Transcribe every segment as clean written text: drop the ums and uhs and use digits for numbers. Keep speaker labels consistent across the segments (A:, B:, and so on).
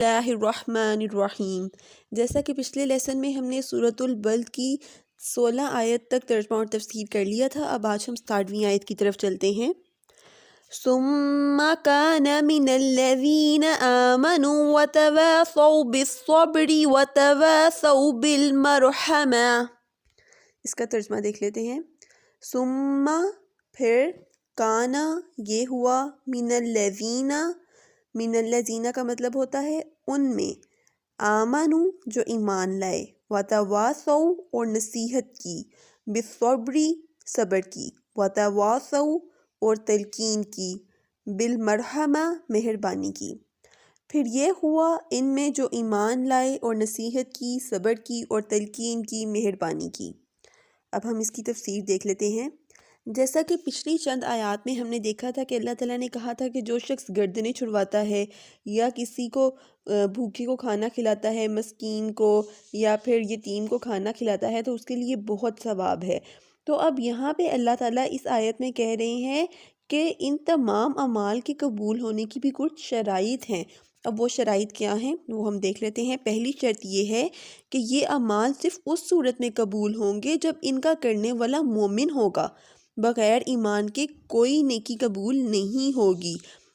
A: اللہ الرحمن الرحیم۔ جیسا کہ پچھلے لیسن میں ہم نے سورۃ البلد کی 16 آیت تک ترجمہ اور تفسیر کر لیا تھا۔ اب آج ہم 67ویں آیت کی طرف چلتے ہیں۔ ثم كان من الذين آمنوا وتواصوا بالصبر وتواصوا بالمرحمة۔ اس کا ترجمہ دیکھ لیتے ہیں۔ ثم پھر، کانا یہ ہوا، من الذین کا مطلب ہوتا ہے ان میں، آمنو جو ایمان لائے، وتواصوا اور نصیحت کی، بالصبر صبر کی، وتواصوا اور تلقین کی، بالمرحمہ مہربانی کی۔ پھر یہ ہوا ان میں جو ایمان لائے اور نصیحت کی، صبر کی اور تلقین کی، مہربانی کی۔ اب ہم اس کی تفسیر دیکھ لیتے ہیں۔ جیسا کہ پچھلی چند آیات میں ہم نے دیکھا تھا کہ اللہ تعالیٰ نے کہا تھا کہ جو شخص گردنیں چھڑواتا ہے یا کسی کو بھوکے کو کھانا کھلاتا ہے، مسکین کو یا پھر یتیم کو کھانا کھلاتا ہے، تو اس کے لیے بہت ثواب ہے۔ تو اب یہاں پہ اللہ تعالیٰ اس آیت میں کہہ رہے ہیں کہ ان تمام اعمال کے قبول ہونے کی بھی کچھ شرائط ہیں۔ اب وہ شرائط کیا ہیں وہ ہم دیکھ لیتے ہیں۔ پہلی شرط یہ ہے کہ یہ اعمال صرف اس صورت میں قبول ہوں گے جب ان کا کرنے والا مومن ہوگا، بغیر ایمان کے کوئی نیکی قبول نہیں ہوگی۔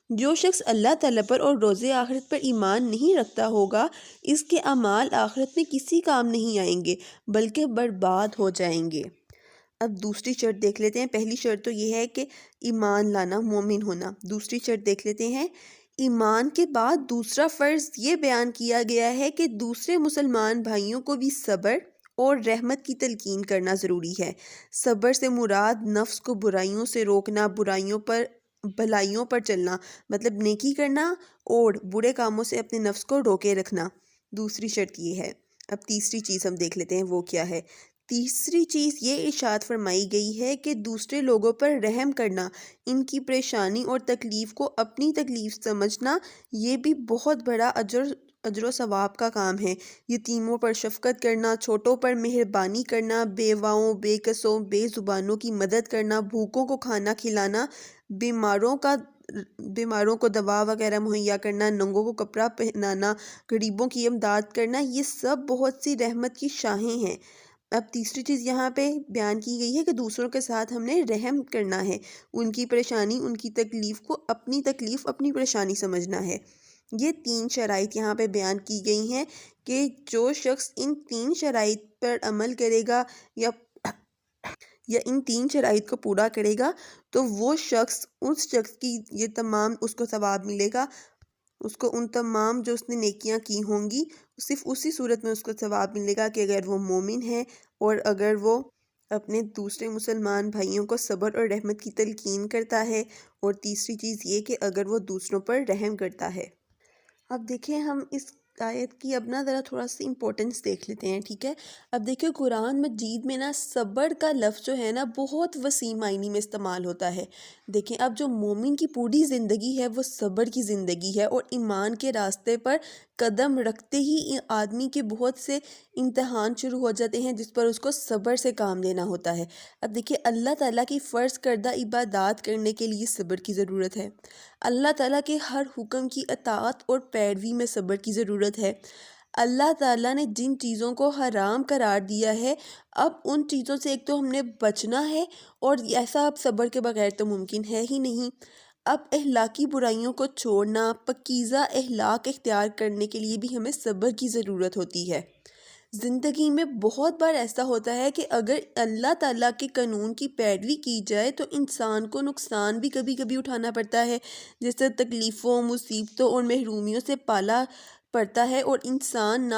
A: جو شخص اللہ تعالیٰ پر اور روز آخرت پر ایمان نہیں رکھتا ہوگا، اس کے اعمال آخرت میں کسی کام نہیں آئیں گے بلکہ برباد ہو جائیں گے۔ اب دوسری شرط دیکھ لیتے ہیں۔ پہلی شرط تو یہ ہے کہ ایمان لانا، مومن ہونا۔ دوسری شرط دیکھ لیتے ہیں۔ ایمان کے بعد دوسرا فرض یہ بیان کیا گیا ہے کہ دوسرے مسلمان بھائیوں کو بھی صبر اور رحمت کی تلقین کرنا ضروری ہے۔ صبر سے مراد نفس کو برائیوں سے روکنا، بھلائیوں پر چلنا، مطلب نیکی کرنا اور برے کاموں سے اپنے نفس کو روکے رکھنا۔ دوسری شرط یہ ہے۔ اب تیسری چیز ہم دیکھ لیتے ہیں وہ کیا ہے۔ تیسری چیز یہ ارشاد فرمائی گئی ہے کہ دوسرے لوگوں پر رحم کرنا، ان کی پریشانی اور تکلیف کو اپنی تکلیف سمجھنا، یہ بھی بہت بڑا اجر و ثواب کا کام ہے۔ یتیموں پر شفقت کرنا، چھوٹوں پر مہربانی کرنا، بیواؤں، بے کسوں، بے زبانوں کی مدد کرنا، بھوکوں کو کھانا کھلانا، بیماروں کو دوا وغیرہ مہیا کرنا، ننگوں کو کپڑا پہنانا، غریبوں کی امداد کرنا، یہ سب بہت سی رحمت کی شاخیں ہیں۔ اب تیسری چیز یہاں پہ بیان کی گئی ہے کہ دوسروں کے ساتھ ہم نے رحم کرنا ہے، ان کی پریشانی، ان کی تکلیف کو اپنی تکلیف، اپنی پریشانی سمجھنا ہے۔ یہ 3 شرائط یہاں پہ بیان کی گئی ہیں کہ جو شخص ان 3 شرائط پر عمل کرے گا یا ان 3 شرائط کو پورا کرے گا تو وہ شخص، اس شخص کی یہ تمام اس کو ثواب ملے گا، اس کو ان تمام جو اس نے نیکیاں کی ہوں گی صرف اسی صورت میں اس کو ثواب ملے گا کہ اگر وہ مومن ہے اور اگر وہ اپنے دوسرے مسلمان بھائیوں کو صبر اور رحمت کی تلقین کرتا ہے، اور تیسری چیز یہ کہ اگر وہ دوسروں پر رحم کرتا ہے۔ اب دیکھیں ہم اس آیت کی اب ذرا تھوڑا سا امپورٹنس دیکھ لیتے ہیں، ٹھیک ہے۔ اب دیکھیں قرآن مجید میں صبر کا لفظ جو ہے بہت وسیع معنی میں استعمال ہوتا ہے۔ دیکھیں اب جو مومن کی پوری زندگی ہے وہ صبر کی زندگی ہے، اور ایمان کے راستے پر قدم رکھتے ہی آدمی کے بہت سے امتحان شروع ہو جاتے ہیں جس پر اس کو صبر سے کام لینا ہوتا ہے۔ اب دیکھیں اللہ تعالیٰ کی فرض کردہ عبادات کرنے کے لیے صبر کی ضرورت ہے۔ اللہ تعالیٰ کے ہر حکم کی اطاعت اور پیروی میں صبر کی ضرورت ہے۔ اللہ تعالیٰ نے جن چیزوں کو حرام قرار دیا ہے، اب ان چیزوں سے ایک تو ہم نے بچنا ہے، اور ایسا اب صبر کے بغیر تو ممکن ہے ہی نہیں۔ اب اخلاقی برائیوں کو چھوڑنا، پاکیزہ اخلاق اختیار کرنے کے لیے بھی ہمیں صبر کی ضرورت ہوتی ہے۔ زندگی میں بہت بار ایسا ہوتا ہے کہ اگر اللہ تعالیٰ کے قانون کی پیروی کی جائے تو انسان کو نقصان بھی کبھی کبھی اٹھانا پڑتا ہے، جس سے تکلیفوں، مصیبتوں اور محرومیوں سے پالا پڑتا ہے، اور انسان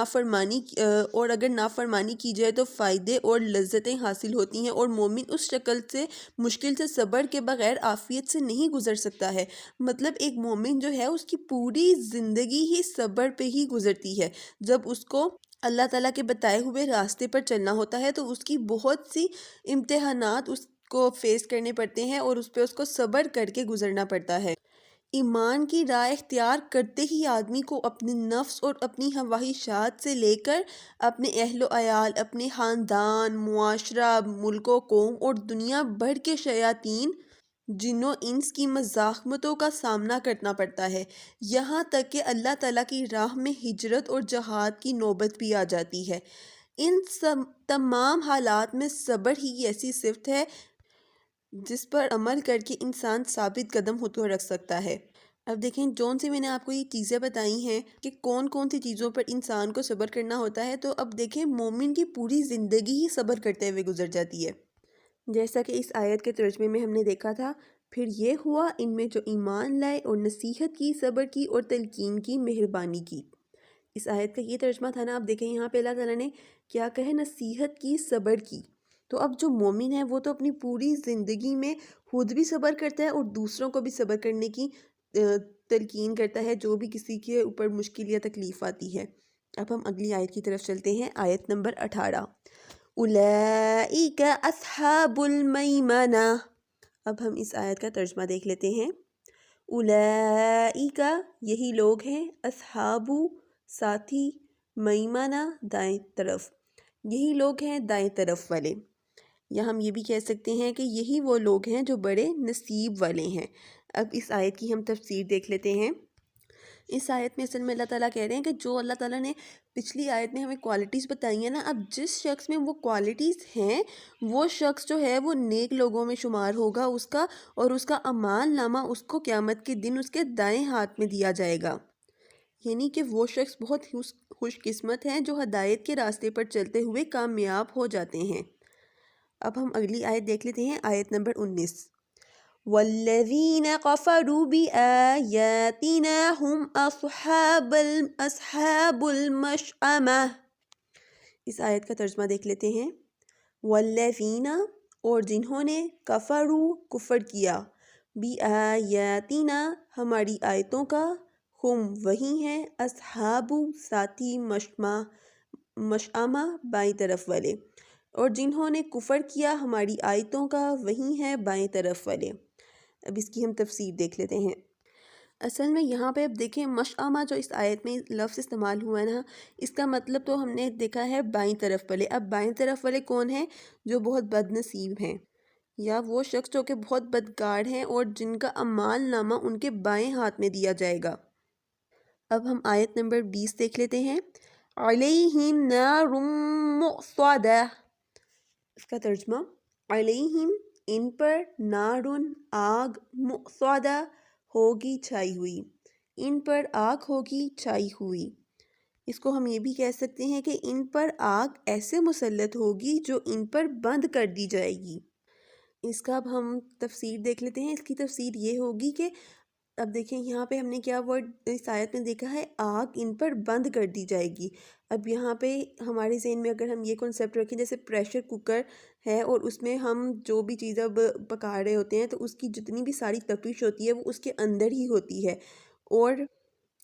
A: اور اگر نافرمانی کی جائے تو فائدے اور لذتیں حاصل ہوتی ہیں، اور مومن اس شکل سے مشکل سے صبر کے بغیر عافیت سے نہیں گزر سکتا ہے۔ مطلب ایک مومن جو ہے اس کی پوری زندگی ہی صبر پہ ہی گزرتی ہے۔ جب اس کو اللہ تعالیٰ کے بتائے ہوئے راستے پر چلنا ہوتا ہے تو اس کی بہت سی امتحانات اس کو فیس کرنے پڑتے ہیں، اور اس پہ اس کو صبر کر کے گزرنا پڑتا ہے۔ ایمان کی راہ اختیار کرتے ہی آدمی کو اپنے نفس اور اپنی خواہشات سے لے کر اپنے اہل و عیال، اپنے خاندان، معاشرہ، ملک و قوم اور دنیا بھر کے شیاطین جنوں انس کی مزاحمتوں کا سامنا کرنا پڑتا ہے، یہاں تک کہ اللہ تعالیٰ کی راہ میں ہجرت اور جہاد کی نوبت بھی آ جاتی ہے۔ ان تمام حالات میں صبر ہی ایسی صفت ہے جس پر عمل کر کے انسان ثابت قدم خود کو رکھ سکتا ہے۔ اب دیکھیں، جون سے میں نے آپ کو یہ چیزیں بتائی ہیں کہ کون کون سی چیزوں پر انسان کو صبر کرنا ہوتا ہے، تو اب دیکھیں مومن کی پوری زندگی ہی صبر کرتے ہوئے گزر جاتی ہے۔ جیسا کہ اس آیت کے ترجمے میں ہم نے دیکھا تھا، پھر یہ ہوا ان میں جو ایمان لائے اور نصیحت کی، صبر کی اور تلقین کی، مہربانی کی۔ اس آیت کا یہ ترجمہ تھا نا۔ اب دیکھیں یہاں پہ اللہ تعالیٰ نے کیا کہے، نصیحت کی، صبر کی۔ تو اب جو مومن ہے وہ تو اپنی پوری زندگی میں خود بھی صبر کرتا ہے اور دوسروں کو بھی صبر کرنے کی تلقین کرتا ہے، جو بھی کسی کے اوپر مشکل یا تکلیف آتی ہے۔ اب ہم اگلی آیت کی طرف چلتے ہیں، آیت نمبر 18۔ اولئک اصحاب المیمنہ۔ اب ہم اس آیت کا ترجمہ دیکھ لیتے ہیں۔ اولئک، یہی لوگ ہیں، اصحاب، ساتھی، میمنہ، دائیں طرف، یہی لوگ ہیں دائیں طرف والے، یا ہم یہ بھی کہہ سکتے ہیں کہ یہی وہ لوگ ہیں جو بڑے نصیب والے ہیں۔ اب اس آیت کی ہم تفسیر دیکھ لیتے ہیں۔ اس آیت میں اصل میں اللہ تعالیٰ کہہ رہے ہیں کہ جو اللہ تعالیٰ نے پچھلی آیت میں ہمیں کوالٹیز بتائی ہیں نا، اب جس شخص میں وہ کوالٹیز ہیں، وہ شخص جو ہے وہ نیک لوگوں میں شمار ہوگا اس کا، اور اس کا اعمال نامہ اس کو قیامت کے دن اس کے دائیں ہاتھ میں دیا جائے گا۔ یعنی کہ وہ شخص بہت خوش قسمت ہیں جو ہدایت کے راستے پر چلتے ہوئے کامیاب ہو جاتے ہیں۔ اب ہم اگلی آیت دیکھ لیتے ہیں، آیت نمبر 19۔ وَالَّذِينَ كَفَرُوا بِآيَاتِنَا هُمْ أَصْحَابُ الْمَشْأَمَةِ۔ اس آیت کا ترجمہ دیکھ لیتے ہیں۔ وَالَّذِينَ، اور جنہوں نے، کفروا، کفر کیا، بِآيَاتِنَا، ہماری آیتوں کا، ہم، وہی ہیں، اصحاب، ساتھی، مشأمہ، بائیں طرف والے، اور جنہوں نے کفر کیا ہماری آیتوں کا، وہی ہیں بائیں طرف والے۔ اب اس کی ہم تفسیر دیکھ لیتے ہیں۔ اصل میں یہاں پہ اب دیکھیں، مشأمہ جو اس آیت میں لفظ استعمال ہوا ہے نا، اس کا مطلب تو ہم نے دیکھا ہے بائیں طرف والے۔ اب بائیں طرف والے کون ہیں؟ جو بہت بد نصیب ہیں، یا وہ شخص جو کہ بہت بدکار ہیں اور جن کا اعمال نامہ ان کے بائیں ہاتھ میں دیا جائے گا۔ اب ہم آیت نمبر 20 دیکھ لیتے ہیں۔ علیہم نار مؤصدہ۔ اس کا ترجمہ، علیہم، ان پر، نارن، آگ، مؤصدہ، ہوگی چھائی ہوئی، ان پر آگ ہوگی چھائی ہوئی۔ اس کو ہم یہ بھی کہہ سکتے ہیں کہ ان پر آگ ایسے مسلط ہوگی جو ان پر بند کر دی جائے گی۔ اس کا اب ہم تفسیر دیکھ لیتے ہیں۔ اس کی تفسیر یہ ہوگی کہ اب دیکھیں یہاں پہ ہم نے کیا ورڈ اس آیت میں دیکھا ہے، آگ ان پر بند کر دی جائے گی۔ اب یہاں پہ ہمارے ذہن میں اگر ہم یہ کنسیپٹ رکھیں، جیسے پریشر کوکر ہے اور اس میں ہم جو بھی چیز اب پکا رہے ہوتے ہیں تو اس کی جتنی بھی ساری تپش ہوتی ہے وہ اس کے اندر ہی ہوتی ہے، اور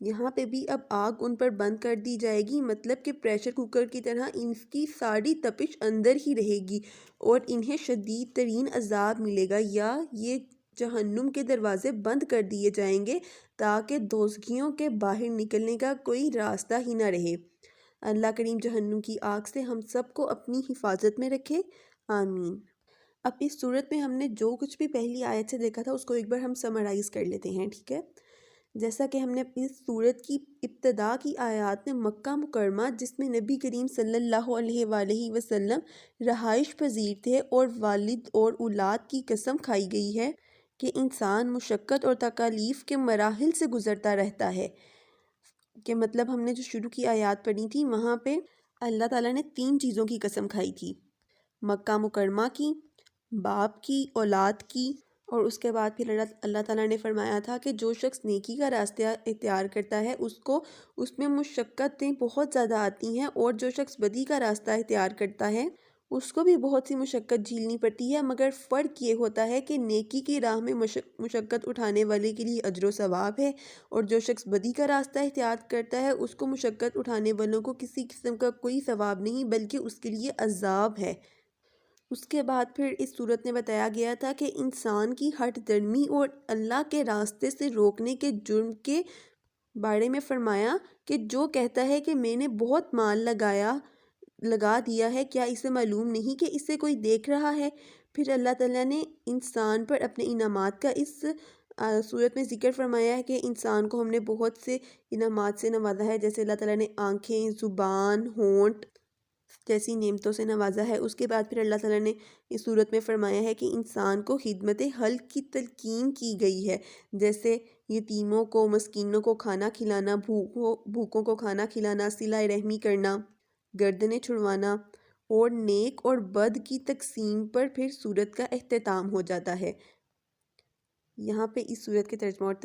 A: یہاں پہ بھی اب آگ ان پر بند کر دی جائے گی، مطلب کہ پریشر کوکر کی طرح ان کی ساری تپش اندر ہی رہے گی اور انہیں شدید ترین عذاب ملے گا، یا یہ جہنم کے دروازے بند کر دیے جائیں گے تاکہ دوزخیوں کے باہر نکلنے کا کوئی راستہ ہی نہ رہے۔ اللہ کریم جہنم کی آگ سے ہم سب کو اپنی حفاظت میں رکھے، آمین۔ اب اس صورت میں ہم نے جو کچھ بھی پہلی آیت سے دیکھا تھا اس کو ایک بار ہم سمرائز کر لیتے ہیں، ٹھیک ہے؟ جیسا کہ ہم نے اس صورت کی ابتدا کی آیات میں مکہ مکرمہ، جس میں نبی کریم صلی اللہ علیہ وآلہ وسلم رہائش پذیر تھے، اور والد اور اولاد کی قسم کھائی گئی ہے کہ انسان مشقت اور تکالیف کے مراحل سے گزرتا رہتا ہے، کہ مطلب ہم نے جو شروع کی آیات پڑھی تھی وہاں پہ اللہ تعالیٰ نے 3 چیزوں کی قسم کھائی تھی، مکہ مکرمہ کی، باپ کی، اولاد کی، اور اس کے بعد پھر اللہ تعالیٰ نے فرمایا تھا کہ جو شخص نیکی کا راستہ اختیار کرتا ہے اس میں مشقتیں بہت زیادہ آتی ہیں، اور جو شخص بدی کا راستہ اختیار کرتا ہے اس کو بھی بہت سی مشقت جھیلنی پڑتی ہے، مگر فرق یہ ہوتا ہے کہ نیکی کی راہ میں مشقت اٹھانے والے کے لیے اجر و ثواب ہے، اور جو شخص بدی کا راستہ اختیار کرتا ہے اس کو مشقت اٹھانے والوں کو کسی قسم کا کوئی ثواب نہیں بلکہ اس کے لیے عذاب ہے۔ اس کے بعد پھر اس صورت میں بتایا گیا تھا کہ انسان کی ہٹ درمی اور اللہ کے راستے سے روکنے کے جرم کے بارے میں فرمایا کہ جو کہتا ہے کہ میں نے بہت مال لگا دیا ہے، کیا اسے معلوم نہیں کہ اسے کوئی دیکھ رہا ہے؟ پھر اللہ تعالیٰ نے انسان پر اپنے انعامات کا اس صورت میں ذکر فرمایا ہے کہ انسان کو ہم نے بہت سے انعامات سے نوازا ہے، جیسے اللہ تعالیٰ نے آنکھیں، زبان، ہونٹ جیسی نعمتوں سے نوازا ہے۔ اس کے بعد پھر اللہ تعالیٰ نے اس صورت میں فرمایا ہے کہ انسان کو خدمت خلق کی تلقین کی گئی ہے، جیسے یتیموں کو، مسکینوں کو کھانا کھلانا، بھوکوں کو کھانا کھلانا، صلہ رحمی کرنا، گردنیں چھڑوانا، اور نیک اور بد کی تقسیم پر پھر سورت کا اختتام ہو جاتا ہے۔ یہاں پہ اس سورت کے ترجمہ اور